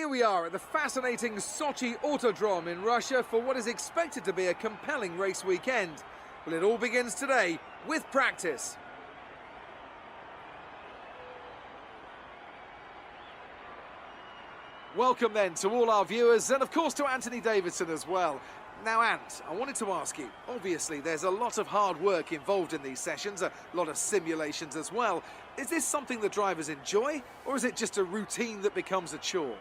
Here we are at the fascinating Sochi Autodrome in Russia for what is expected to be a compelling race weekend. Well, it all begins today with practice. Welcome then to all our viewers and of course to Anthony Davidson as well. Now Ant, I wanted to ask you, obviously there's a lot of hard work involved in these sessions, a lot of simulations as well. Is this something the drivers enjoy, or is it just a routine that becomes a chore?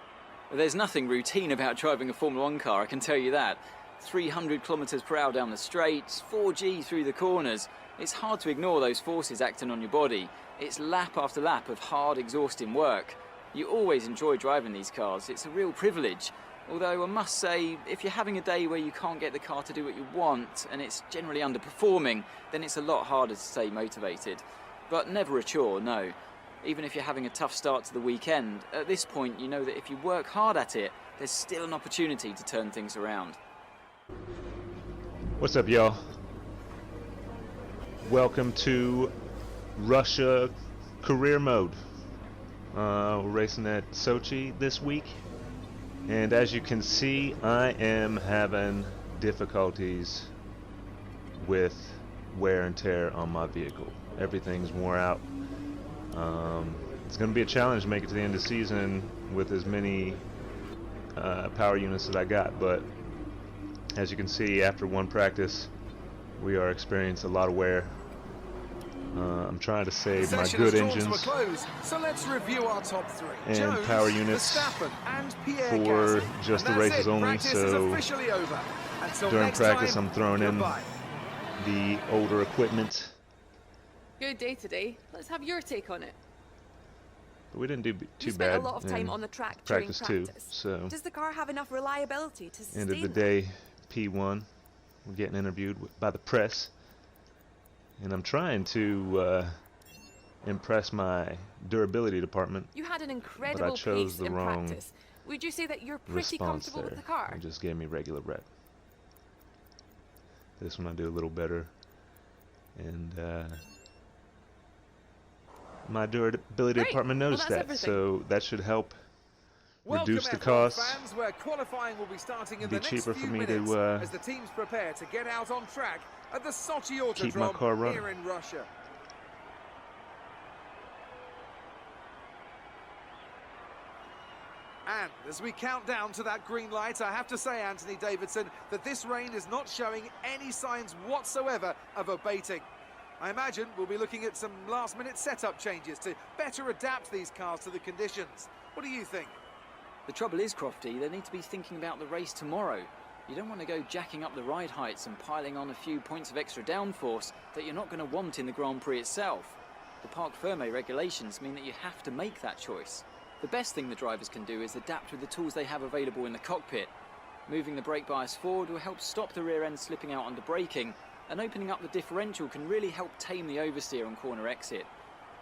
Well, there's nothing routine about driving a Formula 1 car, I can tell you that. 300 kilometres per hour down the straights, 4G through the corners. It's hard to ignore those forces acting on your body. It's lap after lap of hard, exhausting work. You always enjoy driving these cars, it's a real privilege. Although I must say, if you're having a day where you can't get the car to do what you want and it's generally underperforming, then it's a lot harder to stay motivated. But never a chore, no. Even if you're having a tough start to the weekend, at this point you know that if you work hard at it, there's still an opportunity to turn things around. What's up, y'all? Welcome to Russia career mode. We're racing at Sochi this week. And as you can see, I am having difficulties with wear and tear on my vehicle. Everything's wore out. It's going to be a challenge to make it to the end of the season with as many power units that I got. But as you can see, after one practice, we are experiencing a lot of wear. I'm trying to save my good engines so let's review our top three. and Jones, power units and Pierre for Gasly. just the races only, so during practice I'm throwing in the older equipment. Good day today. Let's have your take on it. But we didn't do too You bad spent a lot of time in on the track practice during too, practice. so Does the car have enough reliability to sustain end of the that? day, P1, we're getting interviewed by the press, and I'm trying to impress my durability department. You had an But I incredible chose pace the in wrong practice. Would you say that you're pretty response comfortable there. with the car? It just gave me regular rep. This one I do a little better, and my durability Great. department Well, noticed that's that, everything. so that should help reduce the F1 costs. fans, where qualifying will be starting in Be the next cheaper few for me minutes to as the teams prepare to get out on track at the Sochi keep my car Autodrome running. here in Russia. And as we count down to that green light, I have to say, Anthony Davidson, that this rain is not showing any signs whatsoever of abating. I imagine we'll be looking at some last-minute setup changes to better adapt these cars to the conditions. What do you think? The trouble is, Crofty, they need to be thinking about the race tomorrow. You don't want to go jacking up the ride heights and piling on a few points of extra downforce that you're not going to want in the Grand Prix itself. The Parc Fermé regulations mean that you have to make that choice. The best thing the drivers can do is adapt with the tools they have available in the cockpit. Moving the brake bias forward will help stop the rear end slipping out under braking, and opening up the differential can really help tame the oversteer on corner exit.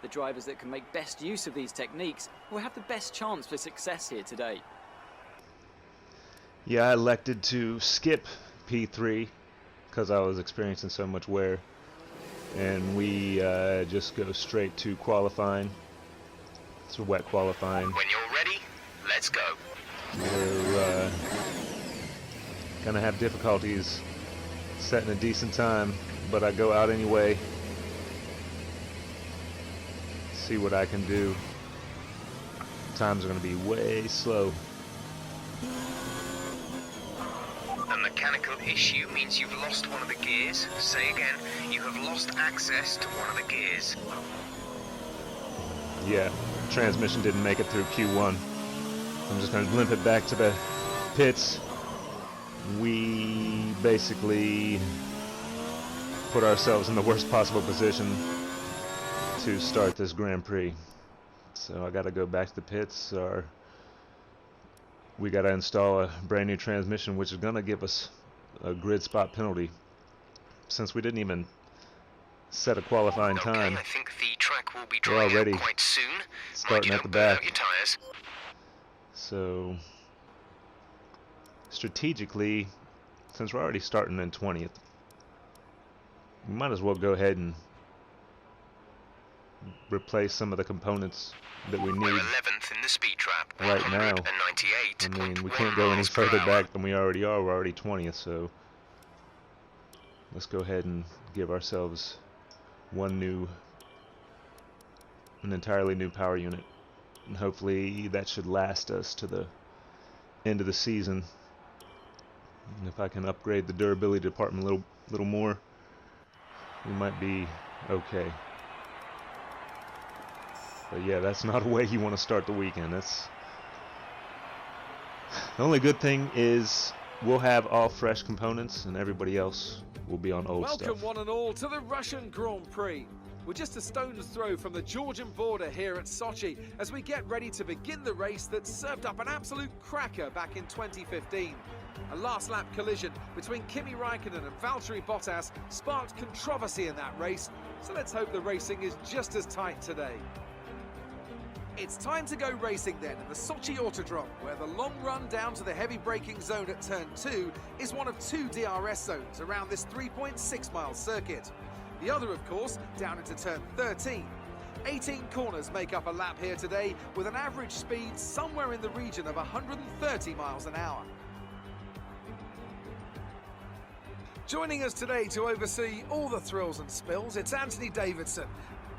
The drivers that can make best use of these techniques will have the best chance for success here today. Yeah, I elected to skip P3 because I was experiencing so much wear, and we just go straight to qualifying. It's a wet qualifying. When you're ready, let's go. We're gonna have difficulties setting a decent time, but I go out anyway. See what I can do. Times are gonna be way slow. A mechanical issue means you've lost one of the gears. Say again, you have lost access to one of the gears. Yeah, transmission didn't make it through Q1. I'm just gonna limp it back to the pits. We basically put ourselves in the worst possible position to start this Grand Prix. So I gotta go back to the pits, or we gotta install a brand new transmission, which is gonna give us a grid spot penalty since we didn't even set a qualifying time. Okay, I think the track will be We're drying already out quite soon. starting Mind at you the don't burn back. out your tires. So strategically, since we're already starting in 20th, we might as well go ahead and replace some of the components that we We're need 11th in the speed trap. right now. 198. I mean, we can't go any further back than we already are. We're already 20th, so let's go ahead and give ourselves an entirely new power unit, and hopefully that should last us to the end of the season. And if I can upgrade the durability department a little more, we might be okay. But yeah, that's not a way you want to start the weekend. That's the only good thing is we'll have all fresh components and everybody else will be on old stuff. Welcome one and all to the Russian Grand Prix. We're just a stone's throw from the Georgian border here at Sochi as we get ready to begin the race that served up an absolute cracker back in 2015. A last lap collision between Kimi Raikkonen and Valtteri Bottas sparked controversy in that race, so let's hope the racing is just as tight today. It's time to go racing then in the Sochi Autodrome, where the long run down to the heavy braking zone at turn 2 is one of 2 DRS zones around this 3.6-mile circuit. The other, of course, down into turn 13. 18 corners make up a lap here today, with an average speed somewhere in the region of 130 miles an hour. Joining us today to oversee all the thrills and spills, it's Anthony Davidson.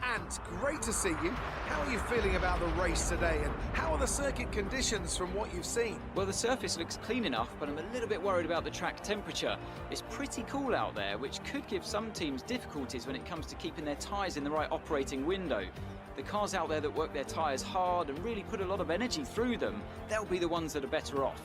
And great to see you. How are you feeling about the race today, and how are the circuit conditions from what you've seen? Well, the surface looks clean enough, but I'm a little bit worried about the track temperature. It's pretty cool out there, which could give some teams difficulties when it comes to keeping their tyres in the right operating window. The cars out there that work their tyres hard and really put a lot of energy through them, they'll be the ones that are better off.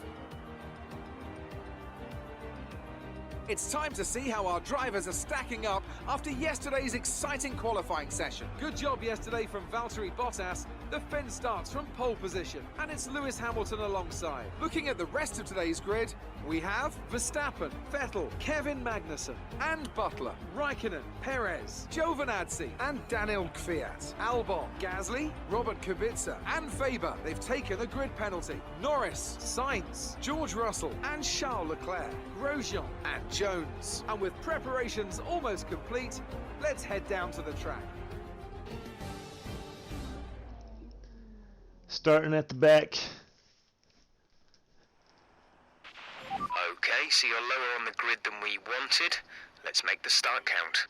It's time to see how our drivers are stacking up after yesterday's exciting qualifying session. Good job yesterday from Valtteri Bottas. The Finn starts from pole position, and it's Lewis Hamilton alongside. Looking at the rest of today's grid, we have Verstappen, Vettel, Kevin Magnussen, and Butler, Raikkonen, Perez, Giovinazzi, and Daniel Kvyat. Albon, Gasly, Robert Kubica, and Faber. They've taken a grid penalty. Norris, Sainz, George Russell, and Charles Leclerc, Grosjean, and Jones. And with preparations almost complete, let's head down to the track. Starting at the back. Okay, so you're lower on the grid than we wanted. Let's make the start count.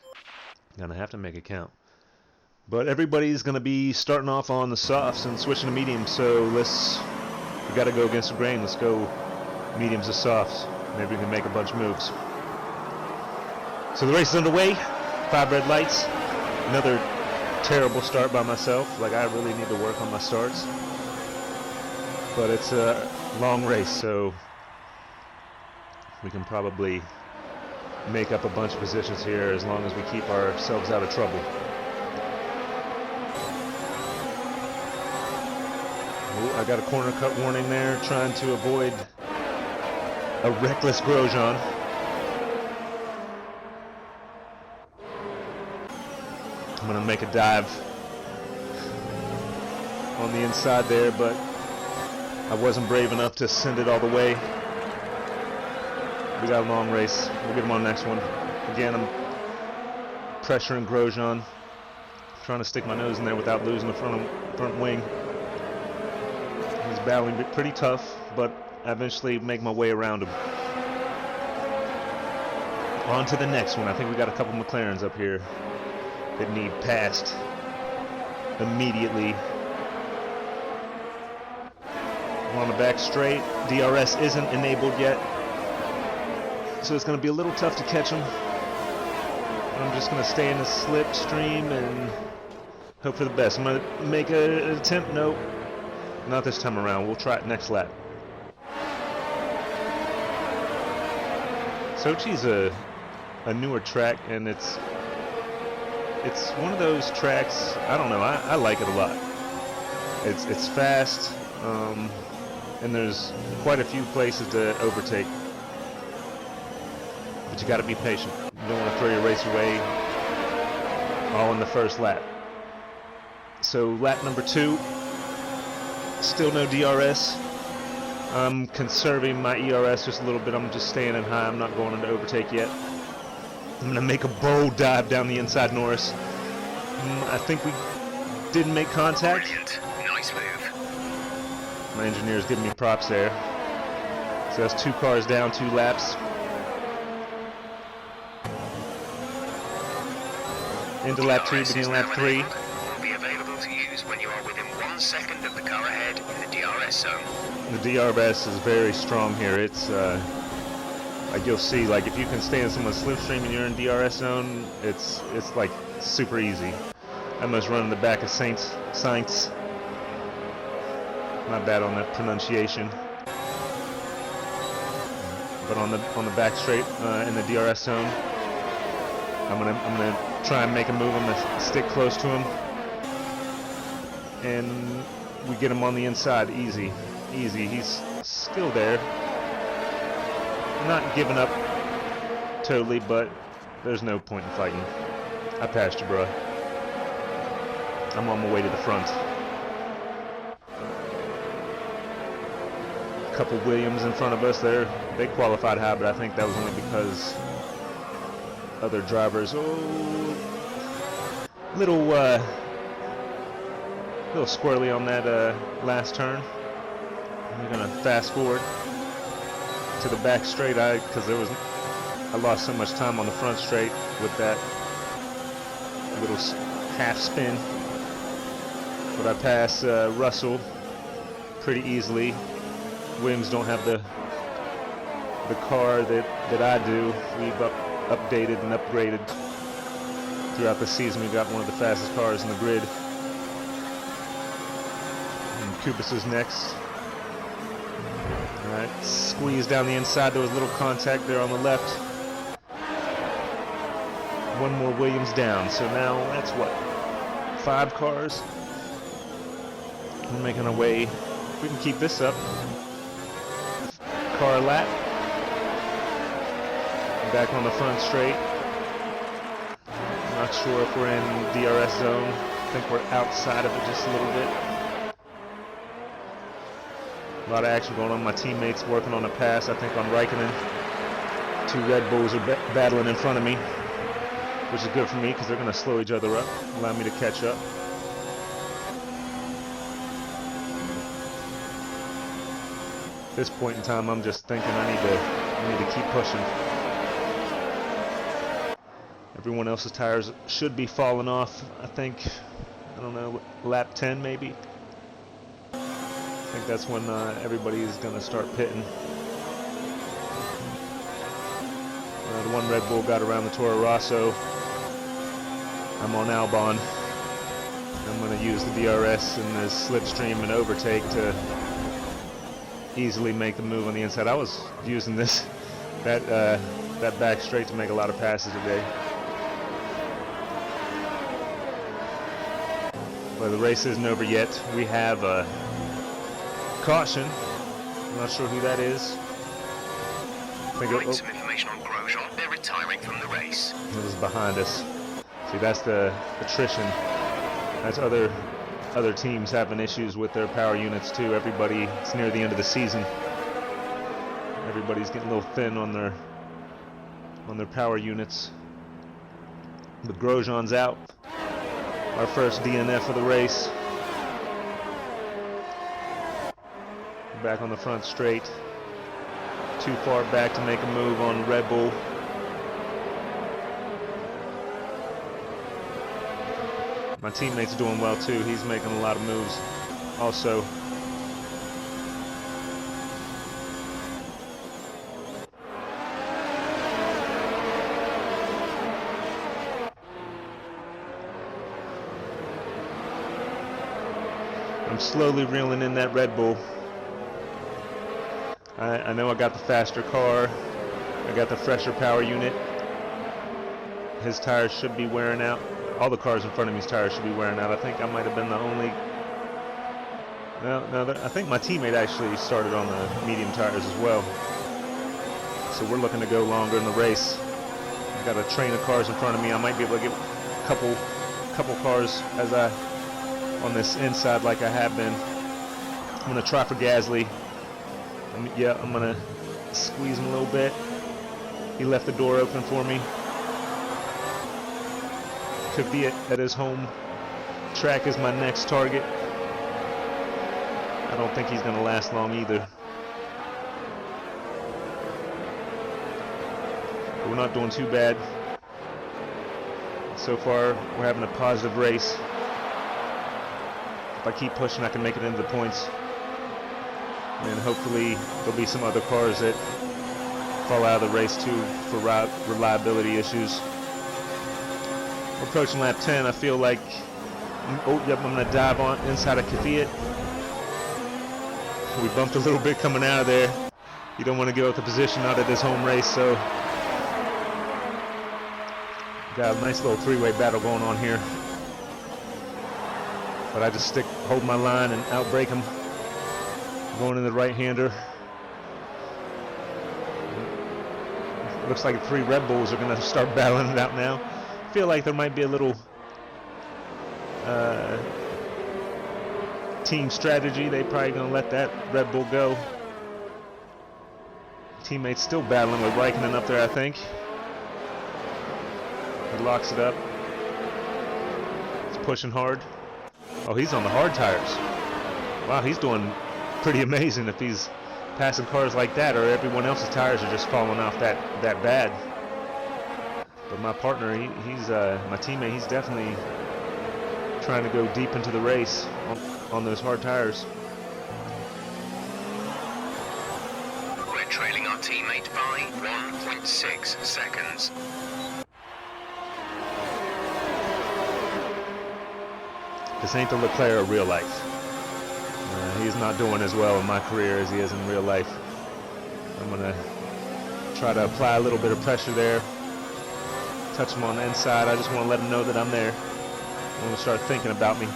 Gonna have to make it count. But everybody's gonna be starting off on the softs and switching to mediums, so we gotta go against the grain. Let's go mediums to softs. Maybe we can make a bunch of moves. So the race is underway. 5 red lights. Another terrible start by myself. Like, I really need to work on my starts. But it's a long race, so we can probably make up a bunch of positions here as long as we keep ourselves out of trouble. Ooh, I got a corner cut warning there, trying to avoid a reckless Grosjean. I'm going to make a dive on the inside there, but I wasn't brave enough to send it all the way. We got a long race. We'll get him on the next one. Again, I'm pressuring Grosjean, trying to stick my nose in there without losing the front wing. He's battling pretty tough, but I eventually make my way around him. On to the next one. I think we got a couple McLarens up here that need passed immediately. On the back straight. DRS isn't enabled yet, so it's going to be a little tough to catch him. I'm just going to stay in the slipstream and hope for the best. I'm going to make an attempt. Nope, not this time around. We'll try it next lap. Sochi's a newer track, and it's one of those tracks. I don't know. I like it a lot. It's fast. And there's quite a few places to overtake. But you got to be patient. You don't want to throw your race away all in the first lap. So lap number 2, still no DRS. I'm conserving my ERS just a little bit. I'm just staying in high. I'm not going into overtake yet. I'm going to make a bold dive down the inside Norris. I think we didn't make contact. Brilliant. Nice move. My engineer's giving me props there. So that's 2 cars down, 2 laps. Into lap 2, beginning lap 3. Will be available to use when you are within 1 second of the car ahead in the DRS zone. The DRS is very strong here. It's like you'll see, like if you can stay in someone's slipstream and you're in DRS zone, it's like super easy. I must run in the back of Saints. Not bad on that pronunciation. But on the back straight in the DRS zone, I'm gonna try and make a move. I'm gonna stick close to him, and we get him on the inside. Easy. He's still there. Not giving up totally, but there's no point in fighting. I passed you, bro. I'm on my way to the front. A couple Williams in front of us there. They qualified high, but I think that was only because other drivers. Little squirrely on that last turn. I'm gonna fast forward to the back straight, because I lost so much time on the front straight with that little half spin. But I pass Russell pretty easily. Williams don't have the car that I do. We've updated and upgraded throughout the season. We've got one of the fastest cars in the grid. And Kubis is next. Alright, squeeze down the inside. There was a little contact there on the left. One more Williams down. So now that's what? 5 cars. We're making our way. If we can keep this up. Car lap. Back on the front straight. Not sure if we're in DRS zone. I think we're outside of it just a little bit. A lot of action going on. My teammates working on a pass, I think, on Raikkonen. 2 Red Bulls are battling in front of me, which is good for me because they're going to slow each other up, allow me to catch up. At this point in time, I'm just thinking I need to keep pushing. Everyone else's tires should be falling off. I think, I don't know, lap 10 maybe. I think that's when everybody is going to start pitting. The one Red Bull got around the Toro Rosso. I'm on Albon. I'm going to use the DRS and the slipstream and overtake to easily make the move on the inside. I was using that back straight to make a lot of passes today. But the race isn't over yet. We have a caution. I'm not sure who that is. Right, some information on Grosjean. They're retiring from the race. It was behind us. See, that's the attrition. That's other teams having issues with their power units too. Everybody, it's near the end of the season. Everybody's getting a little thin on their power units. But Grosjean's out. Our first DNF of the race. Back on the front straight. Too far back to make a move on Red Bull. My teammate's doing well too. He's making a lot of moves also. I'm slowly reeling in that Red Bull. I know I got the faster car. I got the fresher power unit. His tires should be wearing out. All the cars in front of me's tires should be wearing out. I think I might have been the only... No, I think my teammate actually started on the medium tires as well. So we're looking to go longer in the race. I've got a train of cars in front of me. I might be able to get a couple cars on this inside like I have been. I'm going to try for Gasly. I'm going to squeeze him a little bit. He left the door open for me. Could be at his home track is my next target. I don't think he's going to last long either. But we're not doing too bad. So far, we're having a positive race. If I keep pushing, I can make it into the points. And hopefully, there'll be some other cars that fall out of the race too for reliability issues. We're approaching lap 10. I feel like, oh, yep, I'm going to dive on inside of Kvyat. We bumped a little bit coming out of there. You don't want to go with the position out of this home race, so got a nice little three-way battle going on here. But I just hold my line and outbrake him. Going in the right-hander. Looks like 3 Red Bulls are going to start battling it out now. I feel like there might be a little team strategy. They probably going to let that Red Bull go. Teammates still battling with Raikkonen up there, I think. He locks it up. He's pushing hard. Oh, he's on the hard tires. Wow, he's doing pretty amazing if he's passing cars like that, or everyone else's tires are just falling off that bad. But my partner, he's my teammate, he's definitely trying to go deep into the race on those hard tires. We're trailing our teammate by 1.6 seconds. This ain't the Leclerc of real life. He's not doing as well in my career as he is in real life. I'm gonna try to apply a little bit of pressure there. Touch him on the inside. I just want to let him know that I'm there. I'm gonna start thinking about me.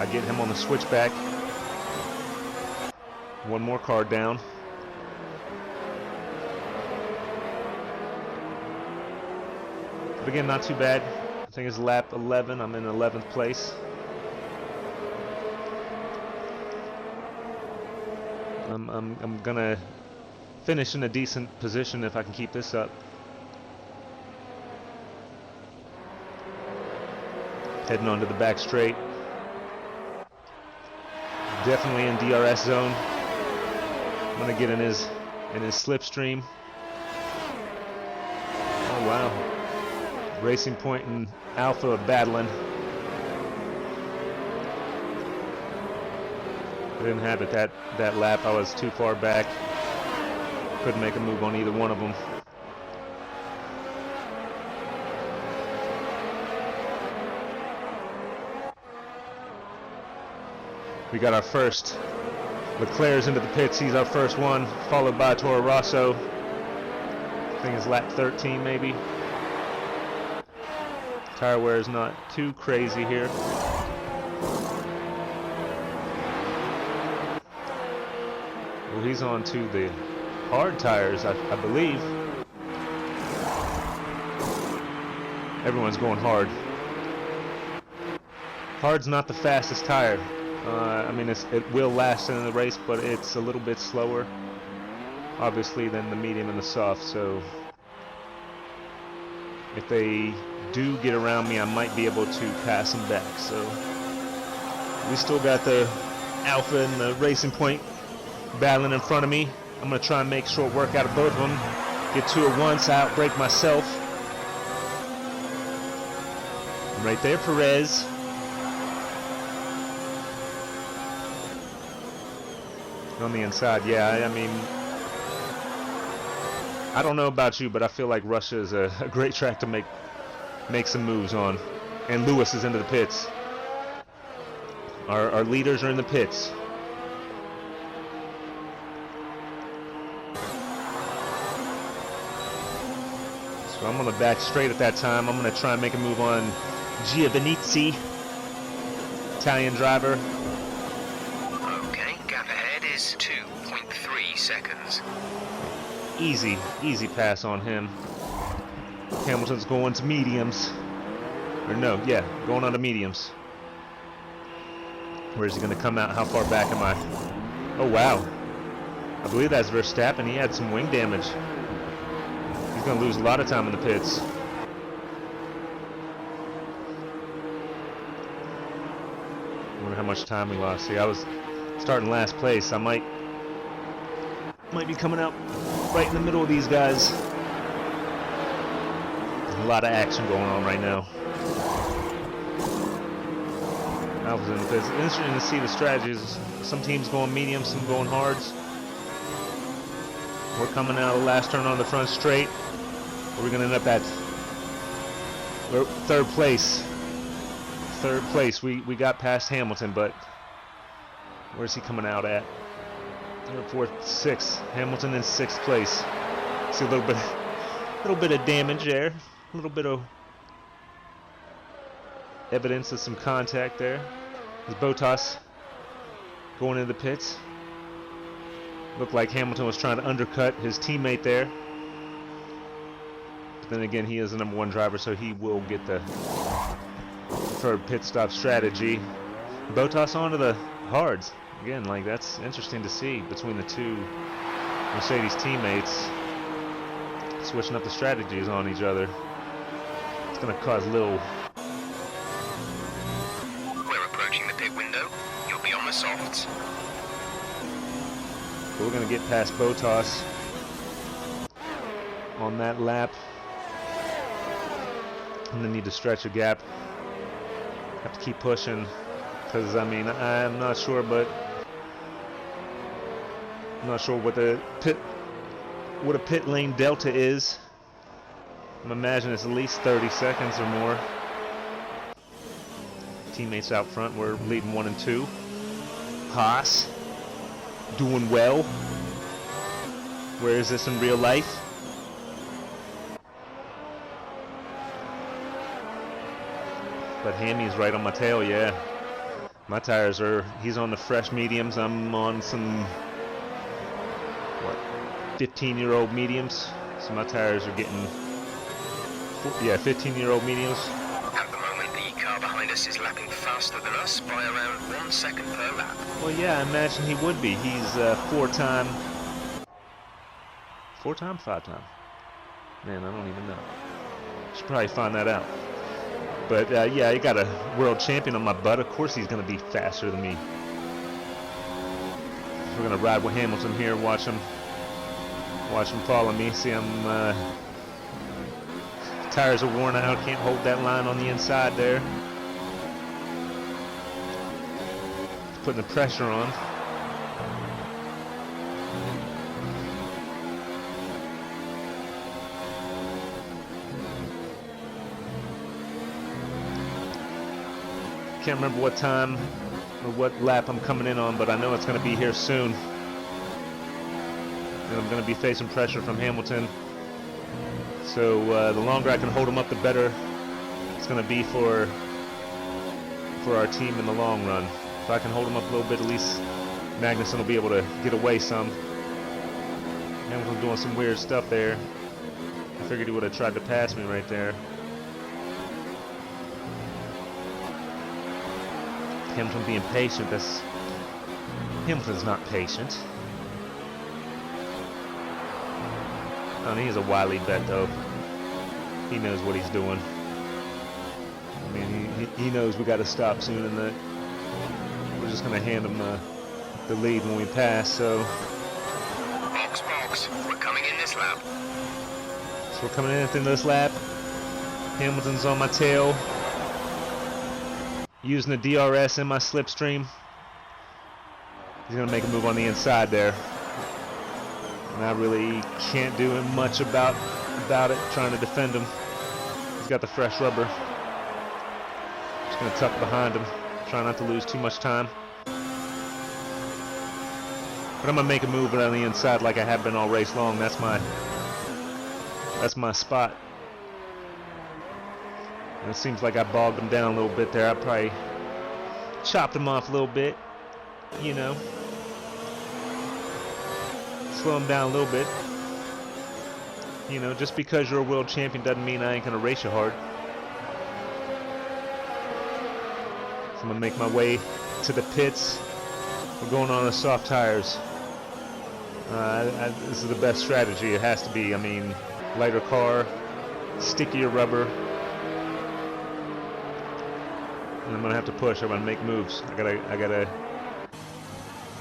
I get him on the switchback. One more car down. But again, not too bad. I think it's lap 11. I'm in 11th place. I'm gonna finish in a decent position if I can keep this up. Heading onto the back straight. Definitely in DRS zone. I'm gonna get in his slipstream. Oh wow. Racing Point and Alpha are battling. I didn't have it that lap. I was too far back. Couldn't make a move on either one of them. We got our first. Leclerc's into the pits. He's our first one, followed by Toro Rosso. I think it's lap 13 maybe. Tire wear is not too crazy here. Well, he's on to the hard tires, I believe. Everyone's going hard. Hard's not the fastest tire. I mean, it will last in the race, but it's a little bit slower, obviously, than the medium and the soft. So if they do get around me, I might be able to pass them back. So we still got the Alpha and the Racing Point battling in front of me. I'm going to try and make short work out of both of them. Get 2 at once, outbrake myself. Right there, Perez. On the inside, yeah, I mean, I don't know about you, but I feel like Russia is a great track to make some moves on. And Lewis is into the pits. Our leaders are in the pits. So I'm on the back straight at that time. I'm going to try and make a move on Giovinazzi, Italian driver. Okay, gap ahead is 2.3 seconds. Easy pass on him. Hamilton's going to mediums. Or no, yeah, going on to mediums. Where's he going to come out? How far back am I? Oh, wow. I believe that's Verstappen. He had some wing damage. He's going to lose a lot of time in the pits. I wonder how much time we lost. See, I was starting last place. I might be coming out right in the middle of these guys. A lot of action going on right now. Alpha's in the pits. Interesting to see the strategies. Some teams going medium, some going hards. We're coming out of the last turn on the front straight. We're going to end up at third place. Third place. We got past Hamilton, but where's he coming out at? Third, fourth, sixth. Hamilton in sixth place. See a little bit of damage there. A little bit of evidence of some contact there. There's Bottas going into the pits. Looked like Hamilton was trying to undercut his teammate there. But then again, he is the number one driver, so he will get the preferred pit stop strategy. Bottas onto the hards. Again, like, that's interesting to see between the two Mercedes teammates switching up the strategies on each other. It's going to cause little. We're approaching the pit window. You'll be on the softs. But we're going to get past Bottas on that lap. And then need to stretch a gap. Have to keep pushing. Because, I mean, I'm not sure, but I'm not sure what a pit lane delta is. I'm imagining it's at least 30 seconds or more. Teammates out front, we're leading 1 and 2. Haas doing well. Where is this in real life? But Hammy's right on my tail, yeah. My tires are, he's on the fresh mediums. I'm on some, 15-year-old mediums. So my tires are getting, 15-year-old mediums. At the moment, the car behind us is lapping faster than us by around 1 second per lap. Well, yeah, I imagine he would be. He's four-time, five-time. Man, I don't even know. Should probably find that out. But yeah, he got a world champion on my butt. Of course he's going to be faster than me. We're going to ride with Hamilton here, watch him follow me. See, tires are worn out, can't hold that line on the inside there. Putting the pressure on. Can't remember what time or what lap I'm coming in on, but I know it's going to be here soon. And I'm going to be facing pressure from Hamilton. So the longer I can hold him up, the better it's going to be for our team in the long run. If I can hold him up a little bit, at least Magnussen will be able to get away some. Hamilton's doing some weird stuff there. I figured he would have tried to pass me right there. Hamilton being patient. Hamilton's not patient. I mean, he's a wily vet, though. He knows what he's doing. I mean, he knows we got to stop soon, and that we're just going to hand him the lead when we pass. So, Box, we're coming in this lap. So we're coming in this lap. Hamilton's on my tail. Using the DRS in my slipstream. He's going to make a move on the inside there. And I really can't do much about it, trying to defend him. He's got the fresh rubber. Just going to tuck behind him. Try not to lose too much time. But I'm going to make a move on the inside like I have been all race long. That's my spot. And it seems like I bogged him down a little bit there. I probably chopped him off a little bit, you know. Slow him down a little bit. You know, just because you're a world champion doesn't mean I ain't gonna race you hard. So I'm gonna make my way to the pits. We're going on the soft tires. This is the best strategy. It has to be. I mean, lighter car, stickier rubber. And I'm gonna have to push. I'm gonna make moves. I gotta.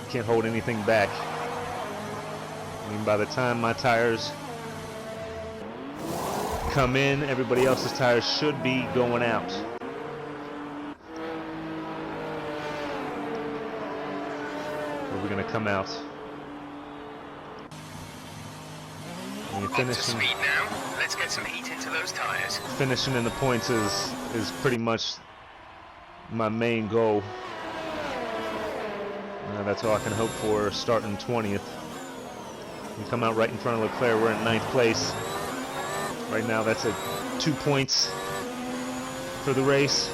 Can't hold anything back. I mean, by the time my tires come in, everybody else's tires should be going out. Or we're gonna come out. And you're Up to finishing. speed now. Let's get some heat into those tires. Finishing in the points is pretty much my main goal. That's all I can hope for, starting 20th. We come out right in front of Leclerc. We're in 9th place. Right now that's at 2 points for the race.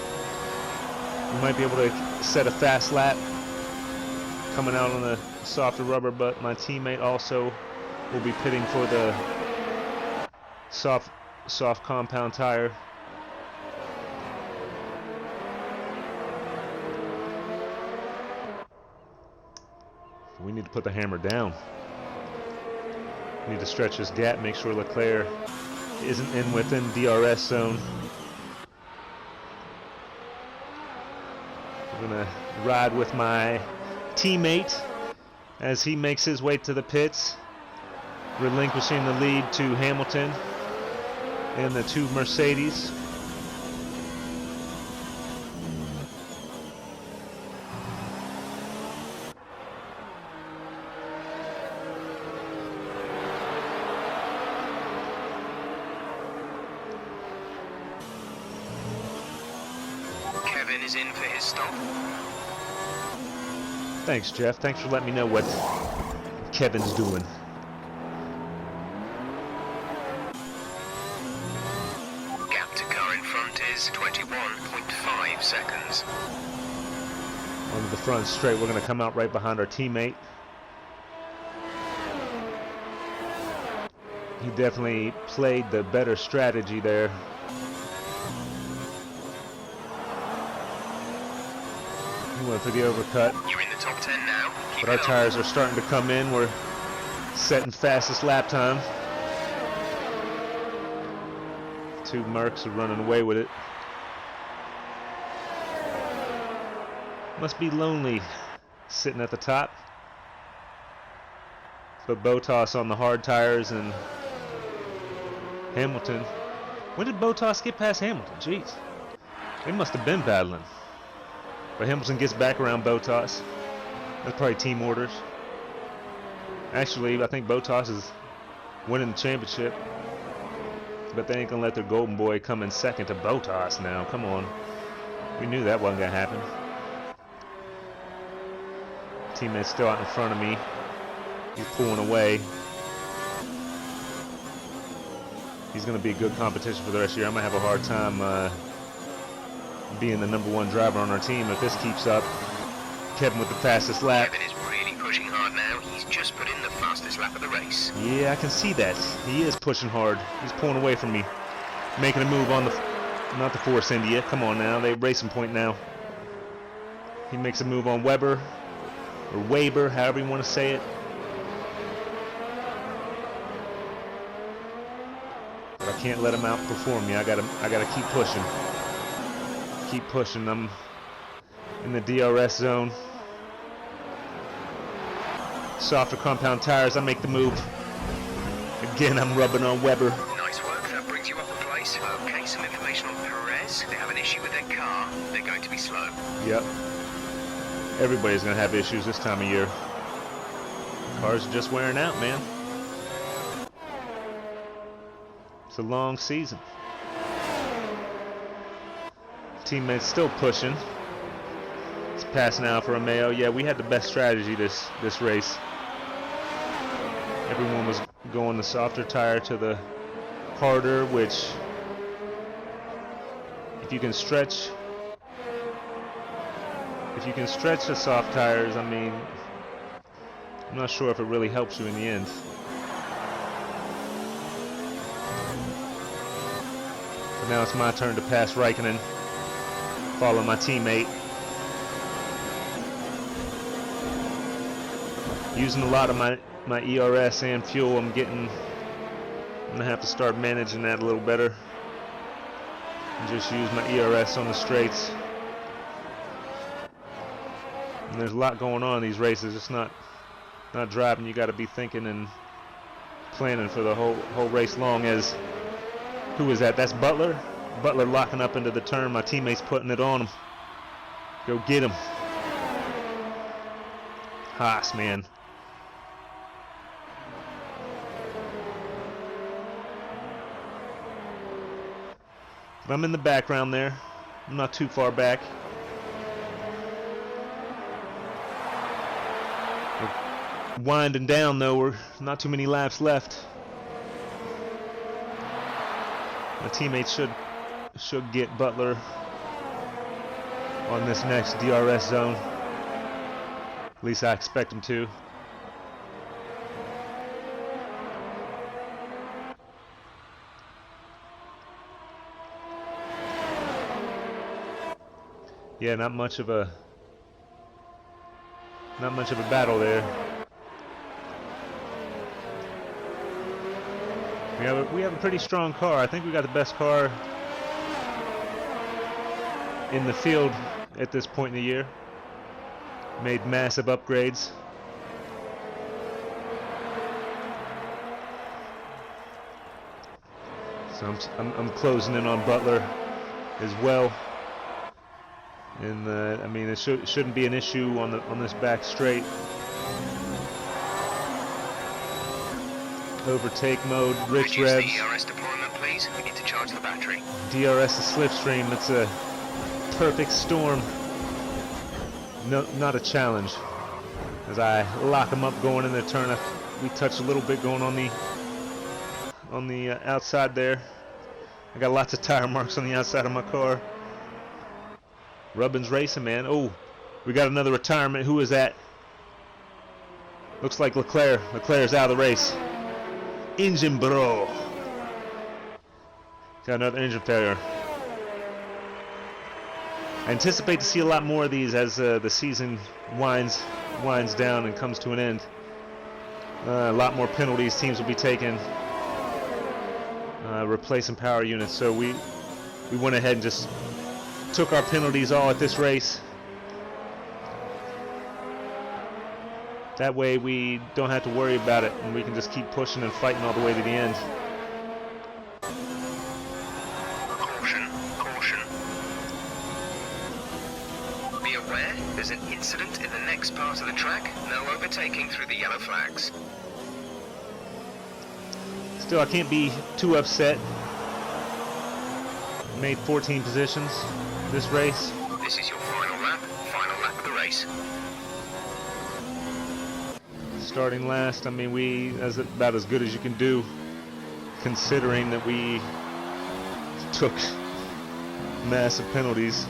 We might be able to set a fast lap coming out on the softer rubber, but my teammate also will be pitting for the soft compound tire. We need to put the hammer down. We need to stretch this gap, make sure Leclerc isn't in within DRS zone. I'm gonna ride with my teammate as he makes his way to the pits, relinquishing the lead to Hamilton and the two Mercedes. Is in for his stop. Thanks, Jeff. Thanks for letting me know what Kevin's doing. Gap to car in front is 21.5 seconds. Onto the front straight, we're going to come out right behind our teammate. He definitely played the better strategy there. He went for the overcut. You're in the top 10 now. Keep But our it up. tires are starting to come in. We're setting fastest lap time. Two Mercs are running away with it. Must be lonely sitting at the top. But Bottas on the hard tires and Hamilton. When did Bottas get past Hamilton? Jeez. They must have been battling. But Hamilton gets back around Bottas. That's probably team orders. Actually, I think Bottas is winning the championship. But they ain't gonna let their golden boy come in second to Bottas now. Come on. We knew that wasn't gonna happen. Teammate's still out in front of me. He's pulling away. He's gonna be a good competition for the rest of the year. I'm gonna have a hard time being the #1 driver on our team if this keeps up. Kevin with the fastest lap. Kevin is really pushing hard now. He's just put in the fastest lap of the race. Yeah, I can see that. He is pushing hard. He's pulling away from me. Making a move on the... Not the Force India. Come on now. They racing point now. He makes a move on Weber. Or Weber, however you want to say it. But I can't let him outperform me. I gotta keep pushing. Keep pushing. I'm in the DRS zone. Softer compound tires. I make the move. Again, I'm rubbing on Weber. Nice work. That brings you up a place. Okay, some information on Perez. They have an issue with their car. They're going to be slow. Yep. Everybody's gonna have issues this time of year. Cars are just wearing out, man. It's a long season. Teammates still pushing. It's passing Alfa Romeo. Yeah, we had the best strategy this race. Everyone was going the softer tire to the harder, which if you can stretch the soft tires, I mean, I'm not sure if it really helps you in the end. But now it's my turn to pass Raikkonen. Follow my teammate. Using a lot of my ERS and fuel. I'm getting I'm gonna have to start managing that a little better and just use my ERS on the straights. And there's a lot going on in these races. It's not driving. You got to be thinking and planning for the whole race long. As who is that? That's Butler. Butler locking up into the turn. My teammate's putting it on him. Go get him. Haas, man. But I'm in the background there. I'm not too far back. We're winding down though. We're not too many laps left. My teammates should get Butler on this next DRS zone. At least I expect them to. Yeah, not much of a battle there. We have a pretty strong car. I think we got the best car in the field at this point in the year. Made massive upgrades. So I'm closing in on Butler as well. And I mean, it shouldn't be an issue on this back straight. Overtake mode, rich Reduce revs. the ERS deployment, please. We need to charge the battery. DRS to slipstream. It's a perfect storm. No, not a challenge. As I lock them up going in the turn, we touched a little bit going on the outside there. I got lots of tire marks on the outside of my car. Rubbin's racing, man. Oh, we got another retirement. Who is that? Looks like Leclerc. Leclerc's out of the race. Engine bro. Got another engine failure. I anticipate to see a lot more of these as the season winds down and comes to an end. A lot more penalties teams will be taking. Replacing power units. So we went ahead and just took our penalties all at this race. That way we don't have to worry about it, and we can just keep pushing and fighting all the way to the end. Caution, caution. Be aware, there's an incident in the next part of the track. No overtaking through the yellow flags. Still, I can't be too upset. Made 14 positions this race. This is your final lap of the race. Starting last, I mean, that's about as good as you can do, considering that we took massive penalties.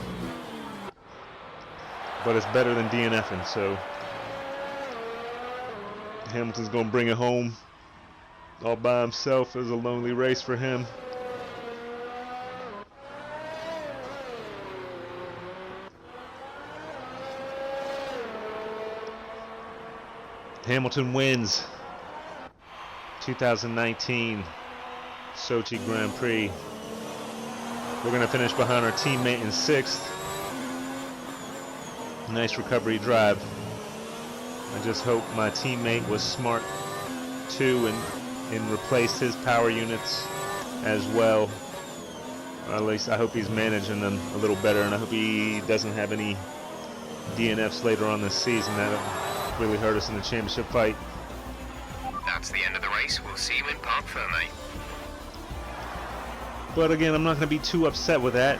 But it's better than DNFing, so Hamilton's gonna bring it home all by himself. It was a lonely race for him. Hamilton wins 2019 Sochi Grand Prix. We're going to finish behind our teammate in 6th. Nice recovery drive. I just hope my teammate was smart too and replaced his power units as well. Or at least I hope he's managing them a little better, and I hope he doesn't have any DNFs later on this season. That'll really hurt us in the championship fight. That's the end of the race. We'll see you in Parc Fermé. But again, I'm not going to be too upset with that.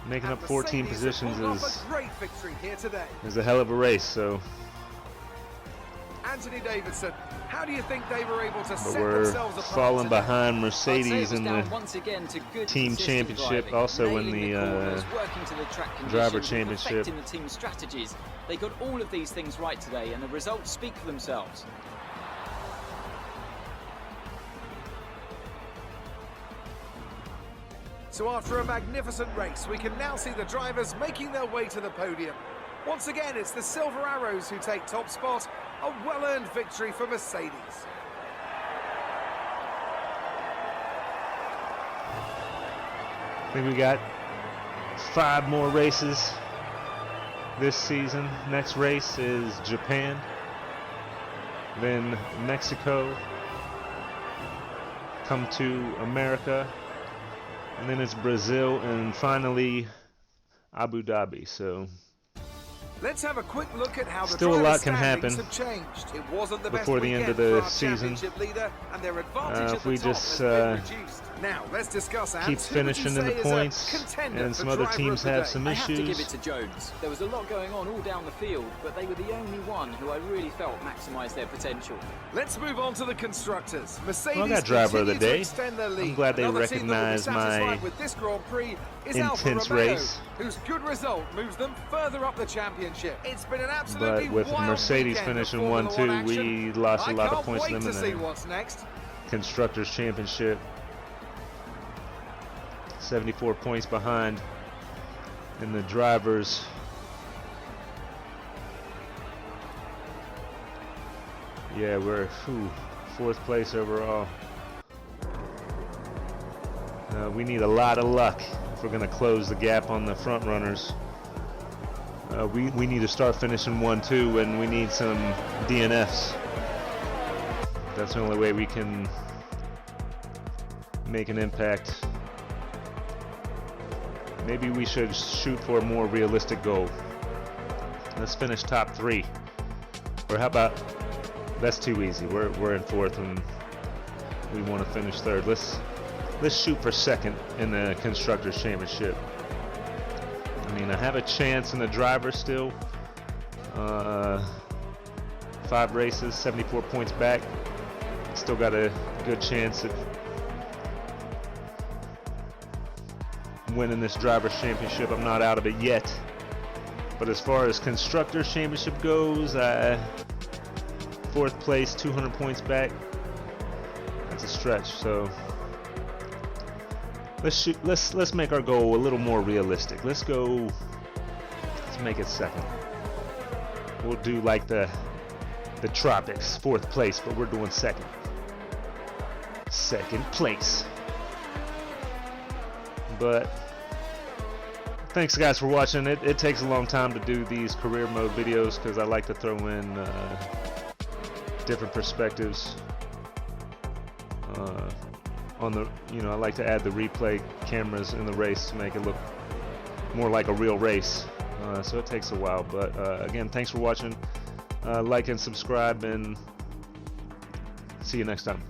Making up 14 positions is a hell of a race. So Anthony Davidson, how do you think they were able to set we're themselves apart falling today? behind Mercedes in the once again to good, team consistent championship, driving, also in nailing the corners, working to the track driver conditions, championship. perfecting the team strategies. They got all of these things right today, and the results speak for themselves. So after a magnificent race, we can now see the drivers making their way to the podium. Once again, it's the Silver Arrows who take top spot, a well-earned victory for Mercedes. think we got 5 more races this season. Next race is Japan, then Mexico, come to America, and then it's Brazil, and finally Abu Dhabi. So let's have a quick look at how still the a lot driver can standings happen have changed. It wasn't the before best the end of weekend the for our season. championship leader, and their advantage at if the we top just has been reduced. Now let's discuss keep finishing in the points, and some other teams have some I have to give issues. it to Jones. There was a lot going on all down the field, but they were the only one who I really felt maximised their potential. Let's move on to the constructors. Mercedes Well, I got driver of the continue to day. extend their lead. I'm glad they Another team that will be recognize my satisfied with this Grand Prix is Alfa intense Romeo, race. whose good result moves them further up the championship. It's been an absolutely But with wild Mercedes weekend of finishing Formula 1-2, One action. we lost a lot of points I to can't them wait in to see the what's next. Constructors Championship. 74 points behind in the drivers. Yeah, we're 4th place overall. We need a lot of luck if we're going to close the gap on the front runners. We need to start finishing 1-2, and we need some DNFs. That's the only way we can make an impact. Maybe we should shoot for a more realistic goal. Let's finish top 3. Or how about, that's too easy. We're in 4th and we want to finish 3rd. Let's shoot for 2nd in the Constructors Championship. I mean, I have a chance in the driver still. 5 races, 74 points back. Still got a good chance at winning this Drivers' Championship. I'm not out of it yet. But as far as Constructors' Championship goes, 4th place, 200 points back. That's a stretch. So let's make our goal a little more realistic. Let's make it 2nd. We'll do like the Tropics, 4th place, but we're doing 2nd. 2nd place. But thanks guys for watching. It takes a long time to do these career mode videos because I like to throw in different perspectives on the, I like to add the replay cameras in the race to make it look more like a real race. So it takes a while, but again, thanks for watching. Like and subscribe, and see you next time.